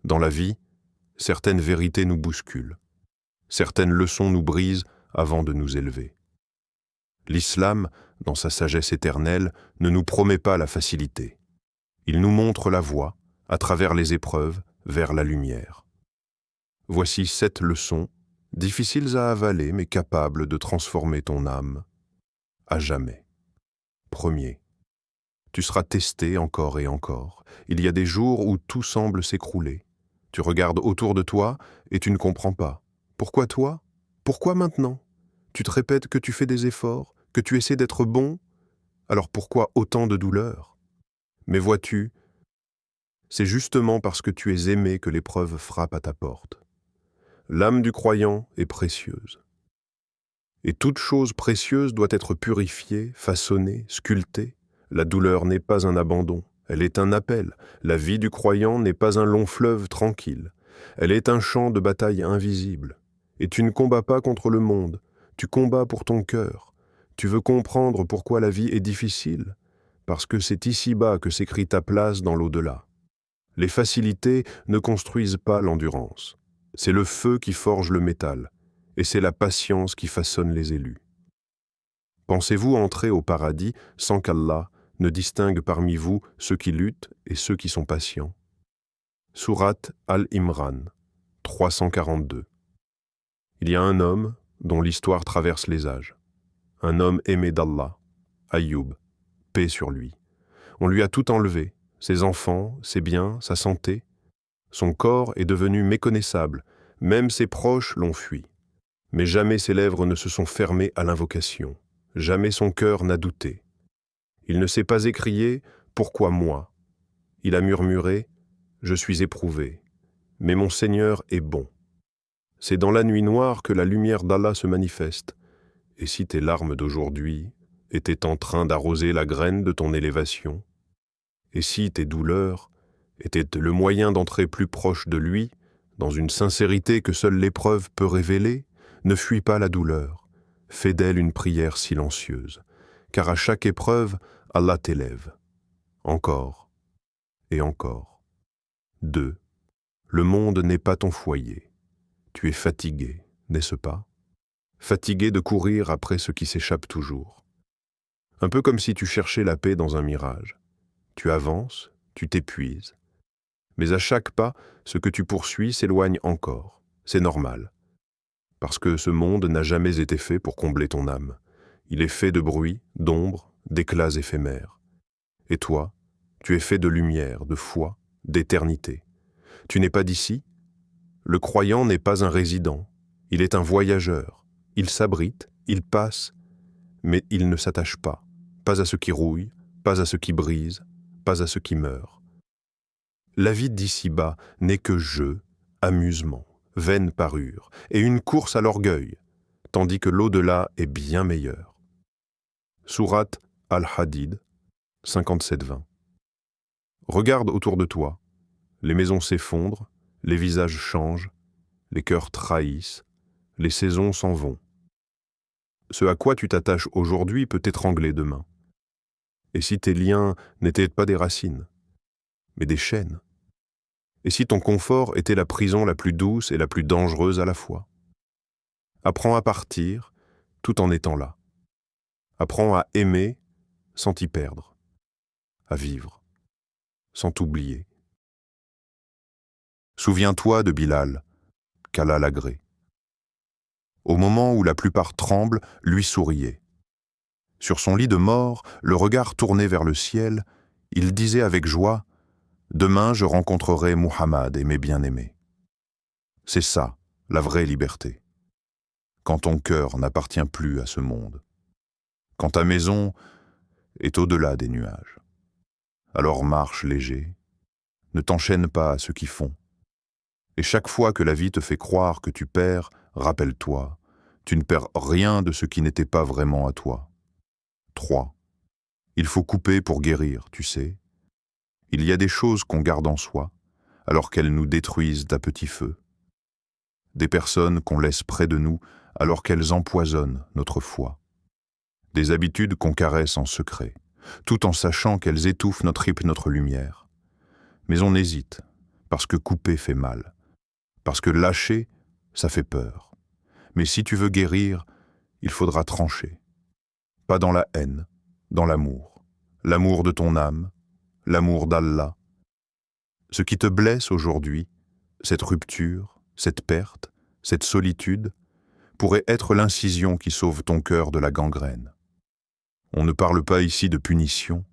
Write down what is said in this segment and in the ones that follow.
Dans la vie, certaines vérités nous bousculent. Certaines leçons nous brisent avant de nous élever. L'islam, dans sa sagesse éternelle, ne nous promet pas la facilité. Il nous montre la voie, à travers les épreuves, vers la lumière. Voici 7 leçons, difficiles à avaler mais capables de transformer ton âme à jamais. Premier, tu seras testé encore et encore. Il y a des jours où tout semble s'écrouler. Tu regardes autour de toi et tu ne comprends pas. Pourquoi toi? Pourquoi maintenant? Tu te répètes que tu fais des efforts, que tu essaies d'être bon. Alors pourquoi autant de douleur? Mais vois-tu, c'est justement parce que tu es aimé que l'épreuve frappe à ta porte. L'âme du croyant est précieuse. Et toute chose précieuse doit être purifiée, façonnée, sculptée. La douleur n'est pas un abandon, elle est un appel. La vie du croyant n'est pas un long fleuve tranquille. Elle est un champ de bataille invisible. Et tu ne combats pas contre le monde, tu combats pour ton cœur. Tu veux comprendre pourquoi la vie est difficile, parce que c'est ici-bas que s'écrit ta place dans l'au-delà. Les facilités ne construisent pas l'endurance. C'est le feu qui forge le métal, et c'est la patience qui façonne les élus. Pensez-vous entrer au paradis sans qu'Allah ne distingue parmi vous ceux qui luttent et ceux qui sont patients? Sourate Al-Imran, 342. Il y a un homme dont l'histoire traverse les âges. Un homme aimé d'Allah, Ayyub, paix sur lui. On lui a tout enlevé, ses enfants, ses biens, sa santé. Son corps est devenu méconnaissable, même ses proches l'ont fui. Mais jamais ses lèvres ne se sont fermées à l'invocation, jamais son cœur n'a douté. Il ne s'est pas écrié « Pourquoi moi ?» Il a murmuré « Je suis éprouvé, mais mon Seigneur est bon. » C'est dans la nuit noire que la lumière d'Allah se manifeste. Et si tes larmes d'aujourd'hui étaient en train d'arroser la graine de ton élévation, et si tes douleurs étaient le moyen d'entrer plus proche de lui, dans une sincérité que seule l'épreuve peut révéler, ne fuis pas la douleur, fais d'elle une prière silencieuse, car à chaque épreuve, Allah t'élève. Encore et encore. 2. Le monde n'est pas ton foyer. Tu es fatigué, n'est-ce pas? Fatigué de courir après ce qui s'échappe toujours. Un peu comme si tu cherchais la paix dans un mirage. Tu avances, tu t'épuises. Mais à chaque pas, ce que tu poursuis s'éloigne encore. C'est normal. Parce que ce monde n'a jamais été fait pour combler ton âme. Il est fait de bruit, d'ombre, d'éclats éphémères. Et toi, tu es fait de lumière, de foi, d'éternité. Tu n'es pas d'ici. Le croyant n'est pas un résident, il est un voyageur. Il s'abrite, il passe, mais il ne s'attache pas à ce qui rouille, pas à ce qui brise, pas à ce qui meurt. La vie d'ici-bas n'est que jeu, amusement, vaine parure, et une course à l'orgueil, tandis que l'au-delà est bien meilleur. Sourate Al-Hadid, 57-20. Regarde autour de toi, les maisons s'effondrent, les visages changent, les cœurs trahissent, les saisons s'en vont. Ce à quoi tu t'attaches aujourd'hui peut t'étrangler demain. Et si tes liens n'étaient pas des racines, mais des chaînes? Et si ton confort était la prison la plus douce et la plus dangereuse à la fois? Apprends à partir tout en étant là. Apprends à aimer sans t'y perdre, à vivre sans t'oublier. Souviens-toi de Bilal, qu'Allah l'agrée. Au moment où la plupart tremblent, lui souriait. Sur son lit de mort, le regard tourné vers le ciel, il disait avec joie « Demain je rencontrerai Muhammad et mes bien-aimés ». C'est ça, la vraie liberté. Quand ton cœur n'appartient plus à ce monde. Quand ta maison est au-delà des nuages. Alors marche léger, ne t'enchaîne pas à ceux qui font. Et chaque fois que la vie te fait croire que tu perds, rappelle-toi, tu ne perds rien de ce qui n'était pas vraiment à toi. 3. Il faut couper pour guérir, tu sais. Il y a des choses qu'on garde en soi, alors qu'elles nous détruisent d'à petit feu. Des personnes qu'on laisse près de nous, alors qu'elles empoisonnent notre foi. Des habitudes qu'on caresse en secret, tout en sachant qu'elles étouffent notre lumière. Mais on hésite, parce que couper fait mal, parce que lâcher, ça fait peur. Mais si tu veux guérir, il faudra trancher. Pas dans la haine, dans l'amour. L'amour de ton âme, l'amour d'Allah. Ce qui te blesse aujourd'hui, cette rupture, cette perte, cette solitude, pourrait être l'incision qui sauve ton cœur de la gangrène. On ne parle pas ici de punition,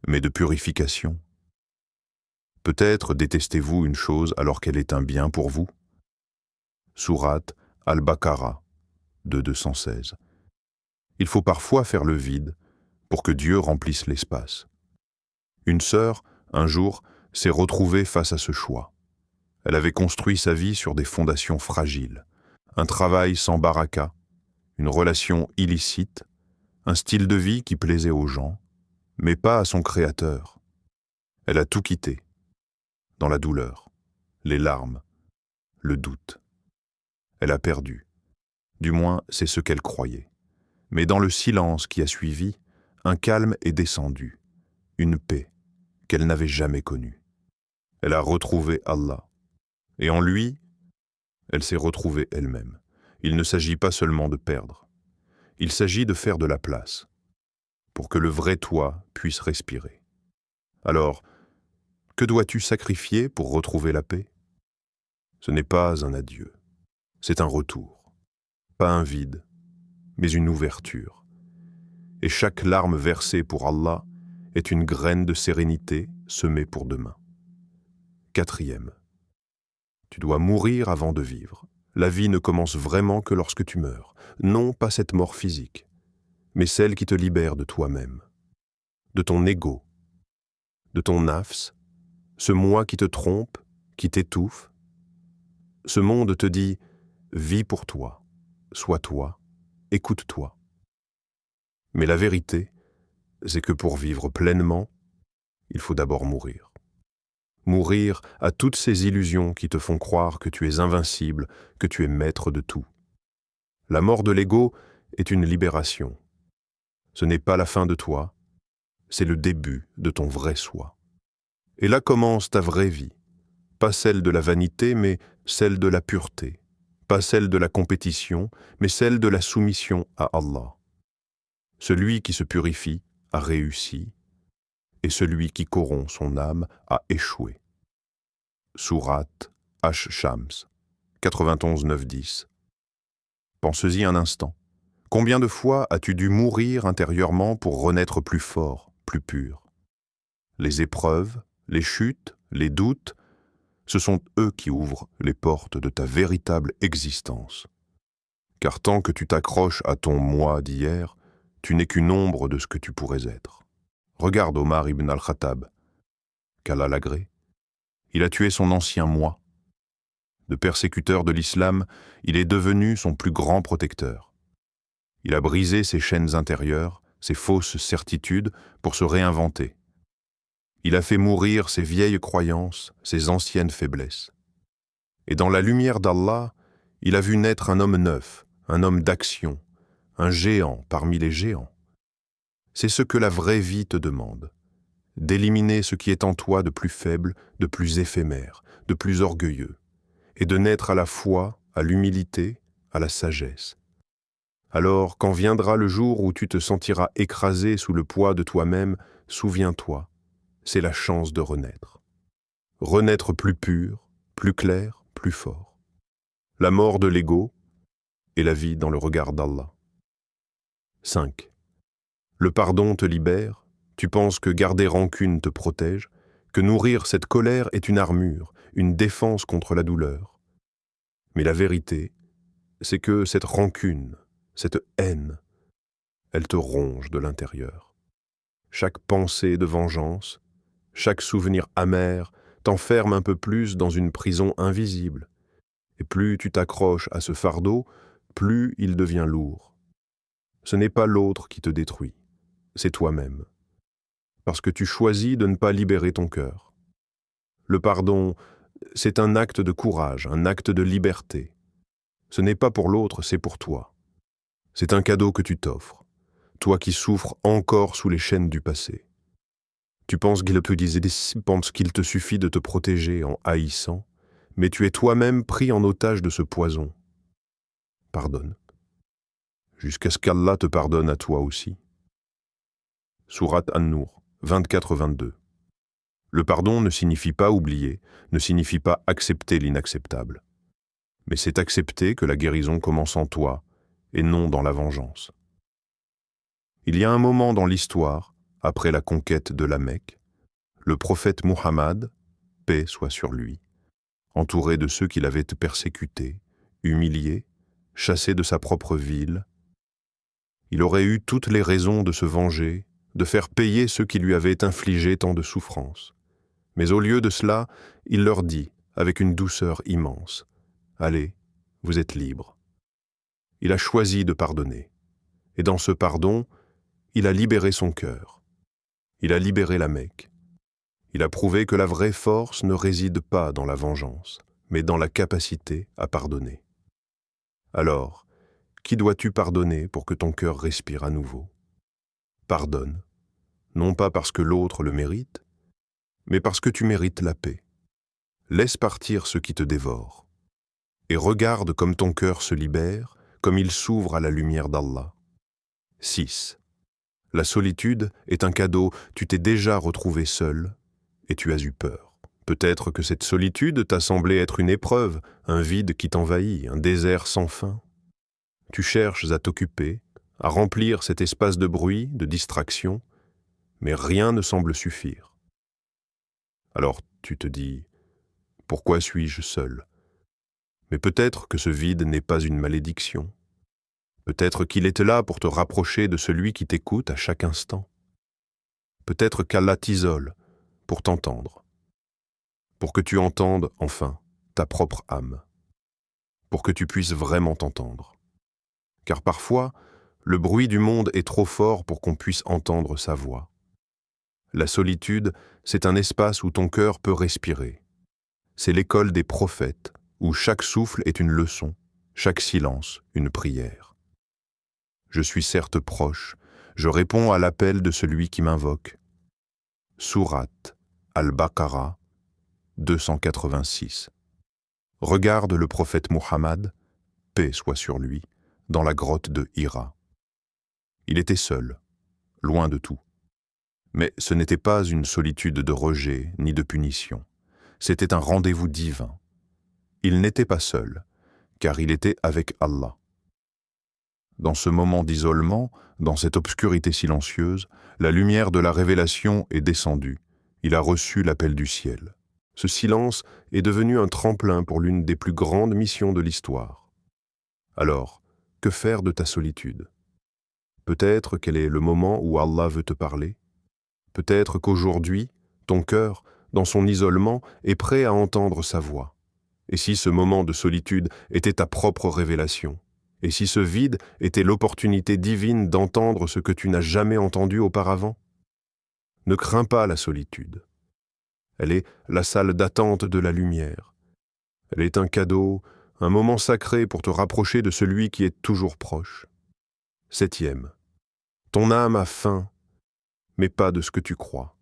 mais de purification. Peut-être détestez-vous une chose alors qu'elle est un bien pour vous. Sourate Al-Baqarah, de 216. Il faut parfois faire le vide pour que Dieu remplisse l'espace. Une sœur, un jour, s'est retrouvée face à ce choix. Elle avait construit sa vie sur des fondations fragiles, un travail sans baraka, une relation illicite, un style de vie qui plaisait aux gens, mais pas à son créateur. Elle a tout quitté, dans la douleur, les larmes, le doute. Elle a perdu. Du moins, c'est ce qu'elle croyait. Mais dans le silence qui a suivi, un calme est descendu, une paix qu'elle n'avait jamais connue. Elle a retrouvé Allah. Et en lui, elle s'est retrouvée elle-même. Il ne s'agit pas seulement de perdre. Il s'agit de faire de la place, pour que le vrai toi puisse respirer. Alors, que dois-tu sacrifier pour retrouver la paix? Ce n'est pas un adieu, c'est un retour. Pas un vide, mais une ouverture. Et chaque larme versée pour Allah est une graine de sérénité semée pour demain. 4e. Tu dois mourir avant de vivre. La vie ne commence vraiment que lorsque tu meurs. Non, pas cette mort physique, mais celle qui te libère de toi-même, de ton ego, de ton nafs, ce moi qui te trompe, qui t'étouffe. Ce monde te dit « vis pour toi, sois toi, écoute-toi ». Mais la vérité, c'est que pour vivre pleinement, il faut d'abord mourir. Mourir à toutes ces illusions qui te font croire que tu es invincible, que tu es maître de tout. La mort de l'ego est une libération. Ce n'est pas la fin de toi, c'est le début de ton vrai soi. Et là commence ta vraie vie, pas celle de la vanité, mais celle de la pureté, pas celle de la compétition, mais celle de la soumission à Allah. Celui qui se purifie a réussi, et celui qui corrompt son âme a échoué. Sourate Ash-Shams, 91, 9, 10. Pense-y un instant. Combien de fois as-tu dû mourir intérieurement pour renaître plus fort, plus pur? Les épreuves, les chutes, les doutes, ce sont eux qui ouvrent les portes de ta véritable existence. Car tant que tu t'accroches à ton moi d'hier, tu n'es qu'une ombre de ce que tu pourrais être. Regarde Omar ibn al-Khattab, qu'Allah l'agrée. Il a tué son ancien moi. De persécuteur de l'islam, il est devenu son plus grand protecteur. Il a brisé ses chaînes intérieures, ses fausses certitudes pour se réinventer. Il a fait mourir ses vieilles croyances, ses anciennes faiblesses. Et dans la lumière d'Allah, il a vu naître un homme neuf, un homme d'action, un géant parmi les géants. C'est ce que la vraie vie te demande, d'éliminer ce qui est en toi de plus faible, de plus éphémère, de plus orgueilleux, et de naître à la foi, à l'humilité, à la sagesse. Alors, quand viendra le jour où tu te sentiras écrasé sous le poids de toi-même, souviens-toi, c'est la chance de renaître. Renaître plus pur, plus clair, plus fort. La mort de l'ego et la vie dans le regard d'Allah. 5. Le pardon te libère, tu penses que garder rancune te protège, que nourrir cette colère est une armure, une défense contre la douleur. Mais la vérité, c'est que cette rancune, cette haine, elle te ronge de l'intérieur. Chaque pensée de vengeance, chaque souvenir amer t'enferme un peu plus dans une prison invisible. Et plus tu t'accroches à ce fardeau, plus il devient lourd. Ce n'est pas l'autre qui te détruit, c'est toi-même. Parce que tu choisis de ne pas libérer ton cœur. Le pardon, c'est un acte de courage, un acte de liberté. Ce n'est pas pour l'autre, c'est pour toi. C'est un cadeau que tu t'offres, toi qui souffres encore sous les chaînes du passé. Tu penses qu'il te suffit de te protéger en haïssant, mais tu es toi-même pris en otage de ce poison. Pardonne, jusqu'à ce qu'Allah te pardonne à toi aussi. Sourate An-Nur, 24-22. Le pardon ne signifie pas oublier, ne signifie pas accepter l'inacceptable. Mais c'est accepter que la guérison commence en toi et non dans la vengeance. Il y a un moment dans l'histoire, après la conquête de la Mecque, le prophète Muhammad, paix soit sur lui, entouré de ceux qui l'avaient persécuté, humilié, chassé de sa propre ville, il aurait eu toutes les raisons de se venger, de faire payer ceux qui lui avaient infligé tant de souffrances. Mais au lieu de cela, il leur dit, avec une douceur immense, « Allez, vous êtes libres. » Il a choisi de pardonner. Et dans ce pardon, il a libéré son cœur. Il a libéré la Mecque. Il a prouvé que la vraie force ne réside pas dans la vengeance, mais dans la capacité à pardonner. Alors, qui dois-tu pardonner pour que ton cœur respire à nouveau? Pardonne, non pas parce que l'autre le mérite, mais parce que tu mérites la paix. Laisse partir ce qui te dévore. Et regarde comme ton cœur se libère, comme il s'ouvre à la lumière d'Allah. 6. La solitude est un cadeau, tu t'es déjà retrouvé seul et tu as eu peur. Peut-être que cette solitude t'a semblé être une épreuve, un vide qui t'envahit, un désert sans fin. Tu cherches à t'occuper, à remplir cet espace de bruit, de distraction, mais rien ne semble suffire. Alors tu te dis, pourquoi suis-je seul? Mais peut-être que ce vide n'est pas une malédiction. Peut-être qu'il est là pour te rapprocher de celui qui t'écoute à chaque instant. Peut-être qu'Allah t'isole pour t'entendre, pour que tu entendes enfin ta propre âme, pour que tu puisses vraiment t'entendre. Car parfois, le bruit du monde est trop fort pour qu'on puisse entendre sa voix. La solitude, c'est un espace où ton cœur peut respirer. C'est l'école des prophètes, où chaque souffle est une leçon, chaque silence une prière. Je suis certes proche, je réponds à l'appel de celui qui m'invoque. Sourate Al-Baqarah 286. Regarde le prophète Muhammad, paix soit sur lui, dans la grotte de Hira. Il était seul, loin de tout. Mais ce n'était pas une solitude de rejet ni de punition. C'était un rendez-vous divin. Il n'était pas seul, car il était avec Allah. Dans ce moment d'isolement, dans cette obscurité silencieuse, la lumière de la révélation est descendue. Il a reçu l'appel du ciel. Ce silence est devenu un tremplin pour l'une des plus grandes missions de l'histoire. Alors, que faire de ta solitude? Peut-être quel est le moment où Allah veut te parler? Peut-être qu'aujourd'hui, ton cœur, dans son isolement, est prêt à entendre sa voix. Et si ce moment de solitude était ta propre révélation? Et si ce vide était l'opportunité divine d'entendre ce que tu n'as jamais entendu auparavant? Ne crains pas la solitude. Elle est la salle d'attente de la lumière. Elle est un cadeau, un moment sacré pour te rapprocher de celui qui est toujours proche. 7. Ton âme a faim, mais pas de ce que tu crois.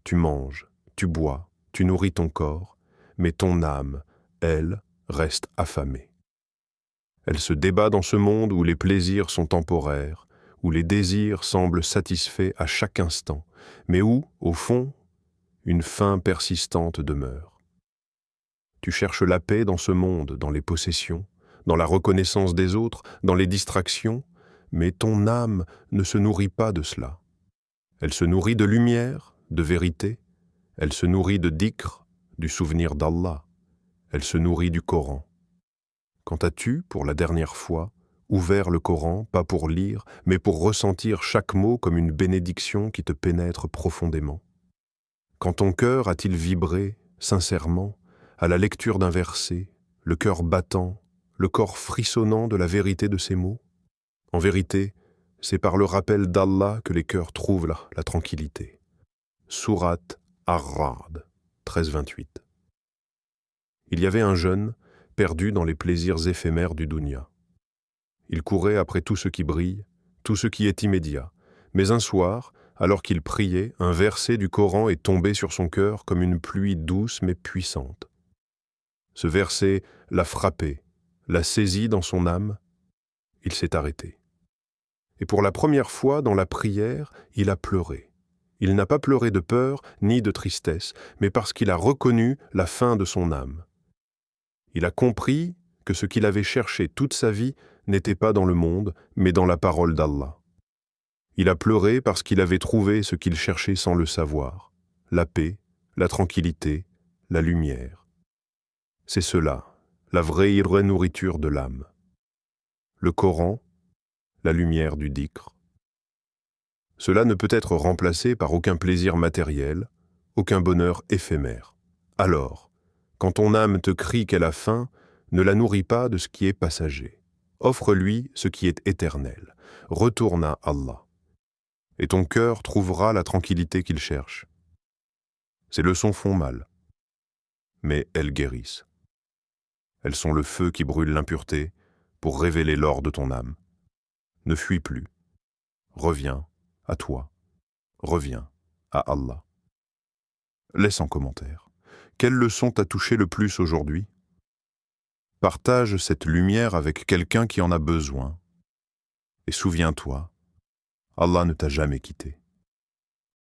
Tu manges, tu bois, tu nourris ton corps, mais ton âme, elle, reste affamée. Elle se débat dans ce monde où les plaisirs sont temporaires, où les désirs semblent satisfaits à chaque instant, mais où, au fond, une faim persistante demeure. Tu cherches la paix dans ce monde, dans les possessions, dans la reconnaissance des autres, dans les distractions, mais ton âme ne se nourrit pas de cela. Elle se nourrit de lumière, de vérité, elle se nourrit de dhikr, du souvenir d'Allah, elle se nourrit du Coran. Quand as-tu, pour la dernière fois, ouvert le Coran, pas pour lire, mais pour ressentir chaque mot comme une bénédiction qui te pénètre profondément? Quand ton cœur a-t-il vibré, sincèrement, à la lecture d'un verset, le cœur battant, le corps frissonnant de la vérité de ces mots? En vérité, c'est par le rappel d'Allah que les cœurs trouvent la tranquillité. Sourate Ar-Ra'd 13-28. Il y avait un jeune, perdu dans les plaisirs éphémères du dunya. Il courait après tout ce qui brille, tout ce qui est immédiat, mais un soir, Alors qu'il priait, un verset du Coran est tombé sur son cœur comme une pluie douce mais puissante. Ce verset l'a frappé, l'a saisi dans son âme, il s'est arrêté. Et pour la première fois dans la prière, il a pleuré. Il n'a pas pleuré de peur ni de tristesse, mais parce qu'il a reconnu la fin de son âme. Il a compris que ce qu'il avait cherché toute sa vie n'était pas dans le monde, mais dans la parole d'Allah. Il a pleuré parce qu'il avait trouvé ce qu'il cherchait sans le savoir, la paix, la tranquillité, la lumière. C'est cela, la vraie nourriture de l'âme. Le Coran, la lumière du dhikr. Cela ne peut être remplacé par aucun plaisir matériel, aucun bonheur éphémère. Alors, quand ton âme te crie qu'elle a faim, ne la nourris pas de ce qui est passager. Offre-lui ce qui est éternel. Retourne à Allah. Et ton cœur trouvera la tranquillité qu'il cherche. Ces leçons font mal, mais elles guérissent. Elles sont le feu qui brûle l'impureté pour révéler l'or de ton âme. Ne fuis plus. Reviens à toi. Reviens à Allah. Laisse en commentaire. Quelle leçon t'a touché le plus aujourd'hui? Partage cette lumière avec quelqu'un qui en a besoin. Et souviens-toi, Allah ne t'a jamais quitté.